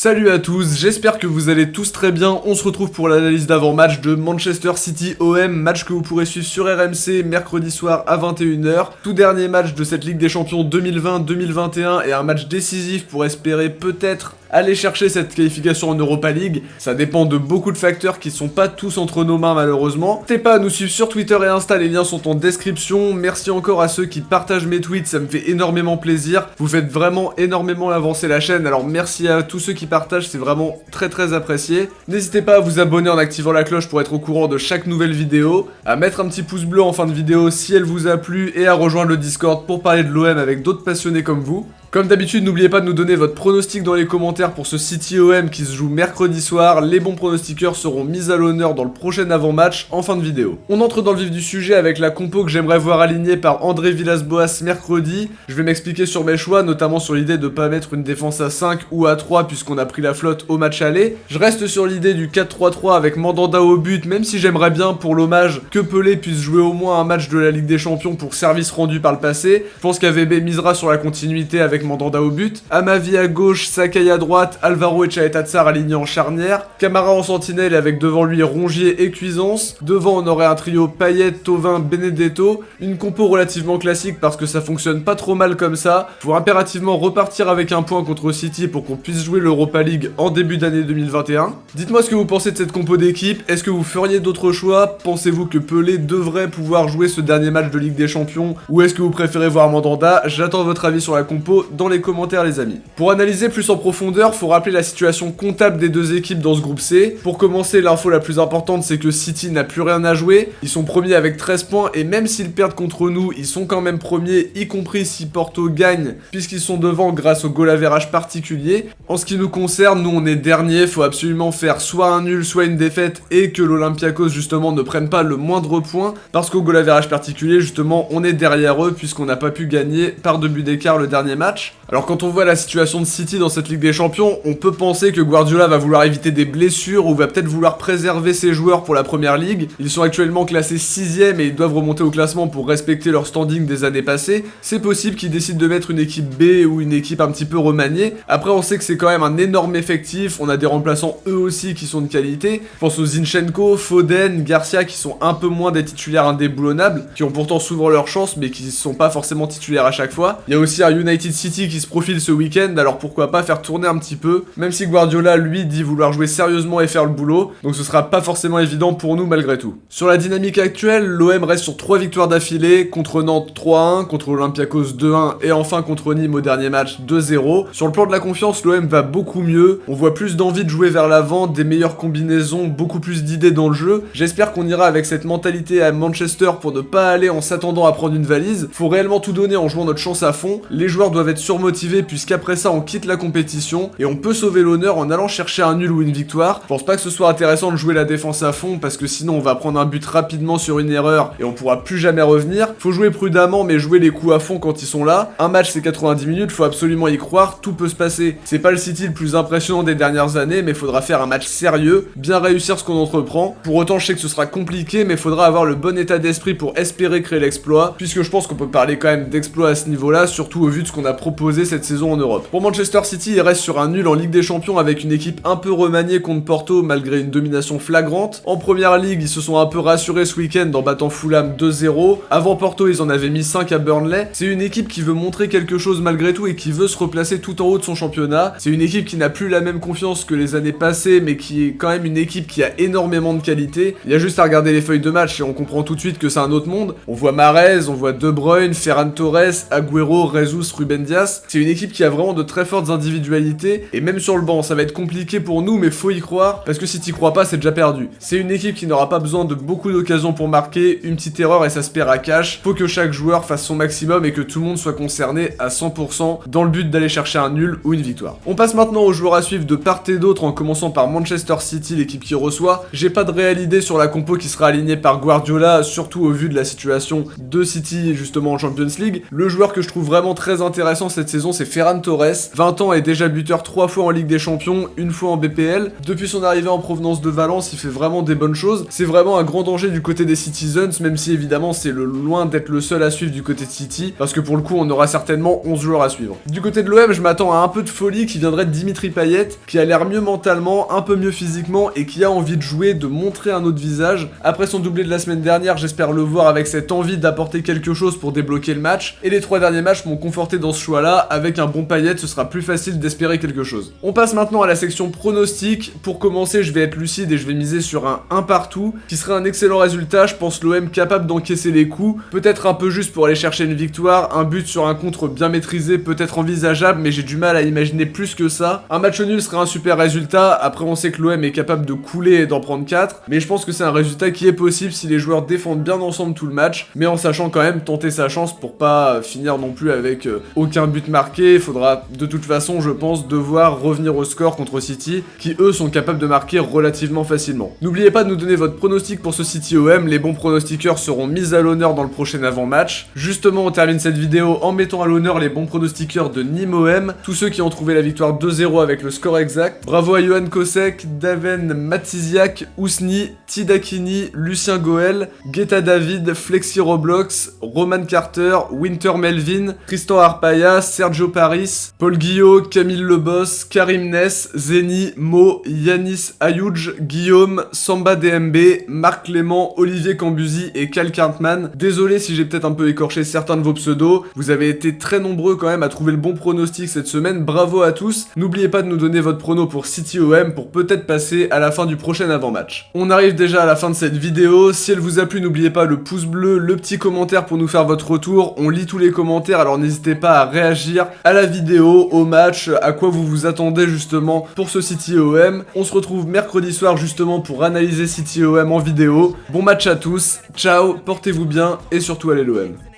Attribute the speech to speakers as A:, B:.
A: Salut à tous, j'espère que vous allez tous très bien. On se retrouve pour l'analyse d'avant-match de Manchester City OM, match que vous pourrez suivre sur RMC mercredi soir à 21h. Tout dernier match de cette Ligue des Champions 2020-2021 et un match décisif pour espérer peut-être aller chercher cette qualification en Europa League. Ça dépend de beaucoup de facteurs qui sont pas tous entre nos mains malheureusement. N'hésitez pas à nous suivre sur Twitter et Insta, les liens sont en description. Merci encore à ceux qui partagent mes tweets, ça me fait énormément plaisir. Vous faites vraiment énormément avancer la chaîne, alors merci à tous ceux qui partagent, c'est vraiment très apprécié. N'hésitez pas à vous abonner en activant la cloche pour être au courant de chaque nouvelle vidéo, à mettre un petit pouce bleu en fin de vidéo si elle vous a plu et à rejoindre le Discord pour parler de l'OM avec d'autres passionnés comme vous. Comme d'habitude, n'oubliez pas de nous donner votre pronostic dans les commentaires pour ce City OM qui se joue mercredi soir. Les bons pronostiqueurs seront mis à l'honneur dans le prochain avant-match en fin de vidéo. On entre dans le vif du sujet avec la compo que j'aimerais voir alignée par André Villas-Boas mercredi. Je vais m'expliquer sur mes choix, notamment sur l'idée de ne pas mettre une défense à 5 ou à 3 puisqu'on a pris la flotte au match aller. Je reste sur l'idée du 4-3-3 avec Mandanda au but, même si j'aimerais bien pour l'hommage que Pelé puisse jouer au moins un match de la Ligue des Champions pour service rendu par le passé. Je pense qu'AVB misera sur la continuité avec Mandanda au but, Amavi à gauche, Sakai à droite, Alvaro et Chaeta Tsar alignés en charnière, Camara en sentinelle avec devant lui Rongier et Cuisance, devant on aurait un trio Payet, Thauvin, Benedetto, une compo relativement classique parce que ça fonctionne pas trop mal comme ça, faut impérativement repartir avec un point contre City pour qu'on puisse jouer l'Europa League en début d'année 2021. Dites-moi ce que vous pensez de cette compo d'équipe, est-ce que vous feriez d'autres choix, pensez-vous que Pelé devrait pouvoir jouer ce dernier match de Ligue des Champions, ou est-ce que vous préférez voir Mandanda? J'attends votre avis sur la compo dans les commentaires les amis. Pour analyser plus en profondeur, faut rappeler la situation comptable des deux équipes dans ce groupe C. Pour commencer, l'info la plus importante c'est que City n'a plus rien à jouer, ils sont premiers avec 13 points et même s'ils perdent contre nous, ils sont quand même premiers, y compris si Porto gagne, puisqu'ils sont devant grâce au goal average particulier. En ce qui nous concerne, nous on est dernier, faut absolument faire soit un nul, soit une défaite et que l'Olympiakos justement ne prenne pas le moindre point, parce qu'au goal average particulier justement on est derrière eux puisqu'on n'a pas pu gagner par 2 buts d'écart le dernier match. Alors quand on voit la situation de City dans cette Ligue des Champions, on peut penser que Guardiola va vouloir éviter des blessures ou va peut-être vouloir préserver ses joueurs pour la première ligue. Ils sont actuellement classés 6ème et ils doivent remonter au classement pour respecter leur standing des années passées. C'est possible qu'ils décident de mettre une équipe B ou une équipe un petit peu remaniée. Après on sait que c'est quand même un énorme effectif, on a des remplaçants eux aussi qui sont de qualité. Je pense aux Zinchenko, Foden, Garcia qui sont un peu moins des titulaires indéboulonnables, qui ont pourtant souvent leur chance mais qui ne sont pas forcément titulaires à chaque fois. Il y a aussi un United City qui se profile ce week-end, alors pourquoi pas faire tourner un petit peu, même si Guardiola lui dit vouloir jouer sérieusement et faire le boulot, donc ce sera pas forcément évident pour nous malgré tout. Sur la dynamique actuelle, l'OM reste sur 3 victoires d'affilée, contre Nantes 3-1, contre Olympiakos 2-1 et enfin contre Nîmes au dernier match 2-0. Sur le plan de la confiance, l'OM va beaucoup mieux, on voit plus d'envie de jouer vers l'avant, des meilleures combinaisons, beaucoup plus d'idées dans le jeu. J'espère qu'on ira avec cette mentalité à Manchester pour ne pas aller en s'attendant à prendre une valise. Faut réellement tout donner en jouant notre chance à fond, les joueurs doivent être surmotivés puisqu'après ça on quitte la compétition et on peut sauver l'honneur en allant chercher un nul ou une victoire. Je pense pas que ce soit intéressant de jouer la défense à fond parce que sinon on va prendre un but rapidement sur une erreur et on pourra plus jamais revenir. Faut jouer prudemment mais jouer les coups à fond quand ils sont là. Un match c'est 90 minutes, faut absolument y croire, tout peut se passer. C'est pas le City le plus impressionnant des dernières années mais faudra faire un match sérieux, bien réussir ce qu'on entreprend. Pour autant je sais que ce sera compliqué mais faudra avoir le bon état d'esprit pour espérer créer l'exploit, puisque je pense qu'on peut parler quand même d'exploit à ce niveau-là, surtout au vu de ce qu'on a proposé cette saison en Europe. Pour Manchester City, il reste sur un nul en Ligue des Champions avec une équipe un peu remaniée contre Porto malgré une domination flagrante. En première ligue, ils se sont un peu rassurés ce week-end en battant Fulham 2-0. Avant Porto, ils en avaient mis 5 à Burnley. C'est une équipe qui veut montrer quelque chose malgré tout et qui veut se replacer tout en haut de son championnat. C'est une équipe qui n'a plus la même confiance que les années passées, mais qui est quand même une équipe qui a énormément de qualité. Il y a juste à regarder les feuilles de match et on comprend tout de suite que c'est un autre monde. On voit Mahrez, on voit De Bruyne, Ferran Torres, Agüero, Jesus, Ruben Dias. C'est une équipe qui a vraiment de très fortes individualités et même sur le banc ça va être compliqué pour nous mais faut y croire parce que si t'y crois pas c'est déjà perdu. C'est une équipe qui n'aura pas besoin de beaucoup d'occasions pour marquer, une petite erreur et ça se perd à cash. Faut que chaque joueur fasse son maximum et que tout le monde soit concerné à 100% dans le but d'aller chercher un nul ou une victoire. On passe maintenant aux joueurs à suivre de part et d'autre en commençant par Manchester City, l'équipe qui reçoit. J'ai pas de réelle idée sur la compo qui sera alignée par Guardiola, surtout au vu de la situation de City justement en Champions League. Le joueur que je trouve vraiment très intéressant remplaçant cette saison, c'est Ferran Torres, 20 ans et déjà buteur 3 fois en Ligue des Champions, une fois en BPL. Depuis son arrivée en provenance de Valence, il fait vraiment des bonnes choses. C'est vraiment un grand danger du côté des Citizens, même si évidemment c'est loin d'être le seul à suivre du côté de City, parce que pour le coup on aura certainement 11 joueurs à suivre. Du côté de l'OM, je m'attends à un peu de folie qui viendrait de Dimitri Payet, qui a l'air mieux mentalement, un peu mieux physiquement et qui a envie de jouer, de montrer un autre visage. Après son doublé de la semaine dernière, j'espère le voir avec cette envie d'apporter quelque chose pour débloquer le match. Et les 3 derniers matchs m'ont conforté dans ce choix-là. Avec un bon Payet, ce sera plus facile d'espérer quelque chose. On passe maintenant à la section pronostic. Pour commencer, je vais être lucide et je vais miser sur un 1 partout, qui serait un excellent résultat. Je pense l'OM capable d'encaisser les coups, peut-être un peu juste pour aller chercher une victoire, un but sur un contre bien maîtrisé, peut-être envisageable, mais j'ai du mal à imaginer plus que ça. Un match nul serait un super résultat. Après, on sait que l'OM est capable de couler et d'en prendre 4, mais je pense que c'est un résultat qui est possible si les joueurs défendent bien ensemble tout le match, mais en sachant quand même tenter sa chance pour pas finir non plus avec aucun but marqué. Il faudra de toute façon, je pense, devoir revenir au score contre City, qui eux sont capables de marquer relativement facilement. N'oubliez pas de nous donner votre pronostic pour ce City OM, les bons pronostiqueurs seront mis à l'honneur dans le prochain avant-match. Justement, on termine cette vidéo en mettant à l'honneur les bons pronostiqueurs de Nîmes OM, tous ceux qui ont trouvé la victoire 2-0 avec le score exact. Bravo à Johan Kosek, Daven Matiziak, Ousni, Tidakini, Lucien Goel, Guetta David, Flexi Roblox, Roman Carter, Winter Melvin, Tristan Arpaia, Sergio Paris, Paul Guillot, Camille Lebos, Karim Ness, Zeni, Mo, Yanis Ayouj, Guillaume, Samba DMB, Marc Clément, Olivier Cambusi et Cal Cartman. Désolé si j'ai peut-être un peu écorché certains de vos pseudos, vous avez été très nombreux quand même à trouver le bon pronostic cette semaine, bravo à tous. N'oubliez pas de nous donner votre prono pour City OM pour peut-être passer à la fin du prochain avant-match. On arrive déjà à la fin de cette vidéo, si elle vous a plu n'oubliez pas le pouce bleu, le petit commentaire pour nous faire votre retour, on lit tous les commentaires alors n'hésitez pas à réagir à la vidéo, au match, à quoi vous vous attendez justement pour ce City OM. On se retrouve mercredi soir justement pour analyser City OM en vidéo. Bon match à tous, ciao, portez-vous bien et surtout allez l'OM.